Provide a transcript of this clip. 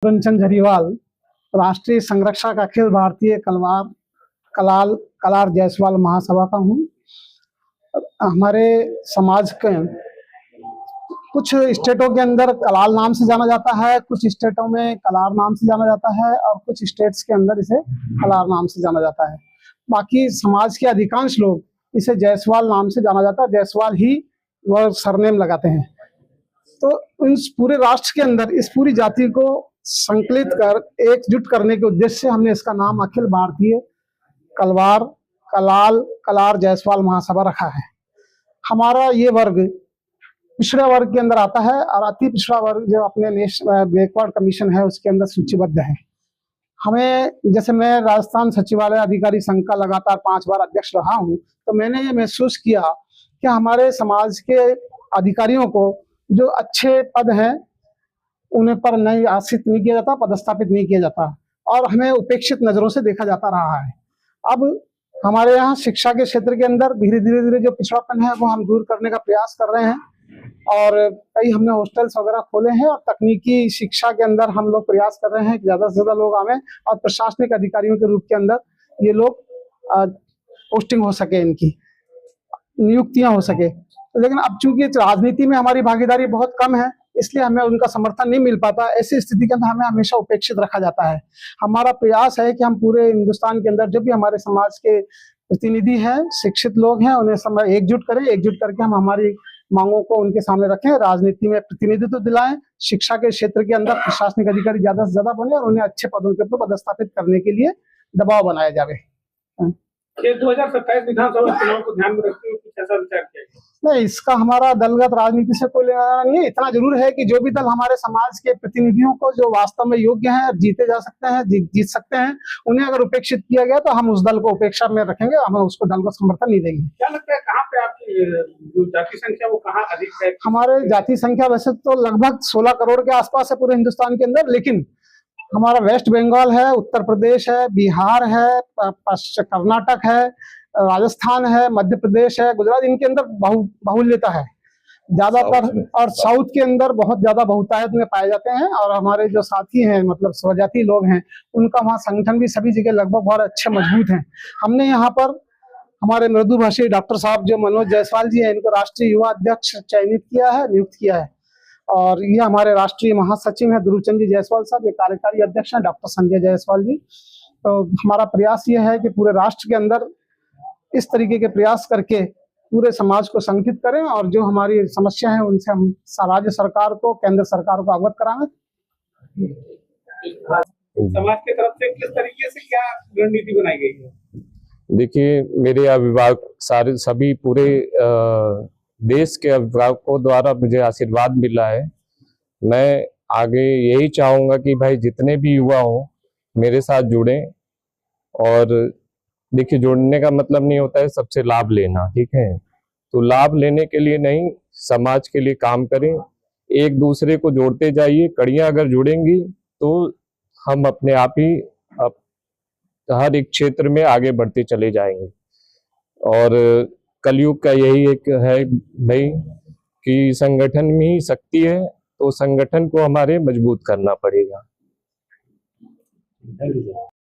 चंद झरीवाल राष्ट्रीय संरक्षक अखिल भारतीय कलार जायसवाल महासभा का हूँ। हमारे समाज के कुछ स्टेटों के अंदर कलाल नाम से जाना जाता है, कुछ स्टेटों में कलार नाम से जाना जाता है और कुछ स्टेट्स के अंदर इसे कलार नाम से जाना जाता है। बाकी समाज के अधिकांश लोग इसे जायसवाल नाम से जाना जाता है, जायसवाल ही वह सरनेम लगाते हैं। तो इस पूरे राष्ट्र के अंदर इस पूरी जाति को संकलित कर एकजुट करने के उद्देश्य से हमने इसका नाम अखिल भारतीय कलार जायसवाल महासभा रखा है। हमारा ये वर्ग पिछड़ा वर्ग के अंदर आता है और अति पिछड़ा वर्ग जो अपने बैकवर्ड कमीशन है उसके अंदर सूचीबद्ध है। हमें जैसे मैं राजस्थान सचिवालय अधिकारी संघ का लगातार 5 बार अध्यक्ष रहा हूं, तो मैंने ये महसूस किया कि हमारे समाज के अधिकारियों को जो अच्छे पद हैं उन्हें पर नहीं आश्रित नहीं किया जाता, पदस्थापित नहीं किया जाता और हमें उपेक्षित नजरों से देखा जाता रहा है। अब हमारे यहाँ शिक्षा के क्षेत्र के अंदर धीरे धीरे जो पिछड़ापन है वो हम दूर करने का प्रयास कर रहे हैं और कई हमने हॉस्टल्स वगैरह खोले हैं और तकनीकी शिक्षा के अंदर हम लोग प्रयास कर रहे हैं कि ज्यादा से ज्यादा लोग आवे और प्रशासनिक अधिकारियों के रूप के अंदर ये लोग पोस्टिंग हो सके, इनकी नियुक्तियां हो सके। लेकिन अब चूंकि राजनीति में हमारी भागीदारी बहुत कम है, इसलिए हमें उनका समर्थन नहीं मिल पाता। ऐसी स्थिति के अंदर हमें हमेशा उपेक्षित रखा जाता है। हमारा प्रयास है कि हम पूरे हिंदुस्तान के अंदर जो भी हमारे समाज के प्रतिनिधि हैं, शिक्षित लोग हैं, उन्हें एकजुट करें, एकजुट करके हम हमारी मांगों को उनके सामने रखें, राजनीति में प्रतिनिधित्व दिलाएं, शिक्षा के क्षेत्र के अंदर प्रशासनिक अधिकारी ज्यादा से ज्यादा बने और उन्हें अच्छे पदों के ऊपर पदस्थापित करने के लिए दबाव बनाया जाए। 2027 विधानसभा चुनाव को ध्यान में रखते हुए कुछ ऐसा विचार किया गया? नहीं, इसका हमारा दलगत राजनीति से कोई लेना नहीं है। इतना जरूर है कि जो भी दल हमारे समाज के प्रतिनिधियों को जो वास्तव में योग्य हैं, जीते जा सकते हैं, जीत सकते हैं, उन्हें अगर उपेक्षित किया गया तो हम उस दल को उपेक्षा में रखेंगे, हम उसको दल को समर्थन नहीं देंगे। क्या लगता है कहाँ पे आपकी जो जाति संख्या वो कहाँ अधिक है? हमारे जाति संख्या वैसे तो लगभग 16 करोड़ के आसपास है पूरे हिंदुस्तान के अंदर, लेकिन हमारा वेस्ट बंगाल है, उत्तर प्रदेश है, बिहार है, कर्नाटक है, राजस्थान है, मध्य प्रदेश है, गुजरात, इनके अंदर बाहुल्यता है ज्यादातर और साउथ के अंदर बहुत ज्यादा बहुतायत में पाए जाते हैं। और हमारे जो साथी हैं मतलब स्वजाति लोग हैं, उनका वहाँ संगठन भी सभी जगह लगभग बहुत अच्छे मजबूत हैं। हमने यहाँ पर हमारे मृदुभाषी डॉक्टर साहब जो मनोज जायसवाल जी हैं, इनको राष्ट्रीय युवा अध्यक्ष चयनित किया है, नियुक्त किया है। और ये हमारे राष्ट्रीय महासचिव हैं ध्रुवचंद जी जायसवाल साहब, ये कार्यकारी अध्यक्ष हैं डॉक्टर संजय जायसवाल जी। तो हमारा प्रयास ये है कि पूरे राष्ट्र के अंदर इस तरीके के प्रयास करके पूरे समाज को संगठित करें और जो हमारी समस्या है उनसे हम राज्य सरकार को, केंद्र सरकार को अवगत कराएं। समाज की तरफ से किस तरीके से क्या रणनीति बनाई गई है? देखिए, मेरे अभिभावक सभी पूरे देश के अभिभावकों द्वारा मुझे आशीर्वाद मिला है। मैं आगे यही चाहूंगा कि भाई जितने भी युवा हो मेरे साथ जुड़ें। और देखिए, जुड़ने का मतलब नहीं होता है सबसे लाभ लेना, ठीक है? तो लाभ लेने के लिए नहीं, समाज के लिए काम करें, एक दूसरे को जोड़ते जाइए। कड़ियां अगर जुड़ेंगी तो हम अपने आप ही हर एक क्षेत्र में आगे बढ़ते चले जाएंगे। और कलयुग का यही एक है भाई कि संगठन में ही शक्ति है, तो संगठन को हमारे मजबूत करना पड़ेगा।